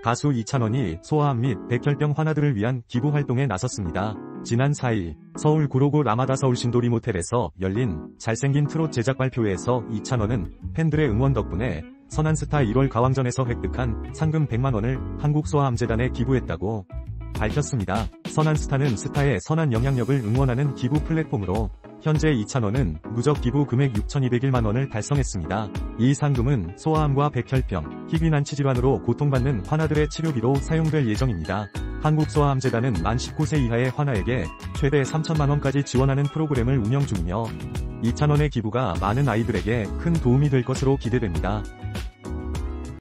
가수 이찬원이 소아암 및 백혈병 환아들을 위한 기부 활동에 나섰습니다. 지난 4일 서울 구로구 라마다 서울신도 리모텔에서 열린 잘생긴 트롯 제작 발표회에서 이찬원은 팬들의 응원 덕분에 선한스타 1월 가왕전에서 획득한 상금 100만원을 한국소아암재단에 기부했다고 밝혔습니다. 선한스타는 스타의 선한 영향력을 응원하는 기부 플랫폼으로 현재 이찬원은 누적 기부 금액 6,201만원을 달성했습니다. 이 상금은 소아암과 백혈병, 희귀난치 질환으로 고통받는 환아들의 치료비로 사용될 예정입니다. 한국소아암재단은 만 19세 이하의 환아에게 최대 3천만원까지 지원하는 프로그램을 운영 중이며 이찬원의 기부가 많은 아이들에게 큰 도움이 될 것으로 기대됩니다.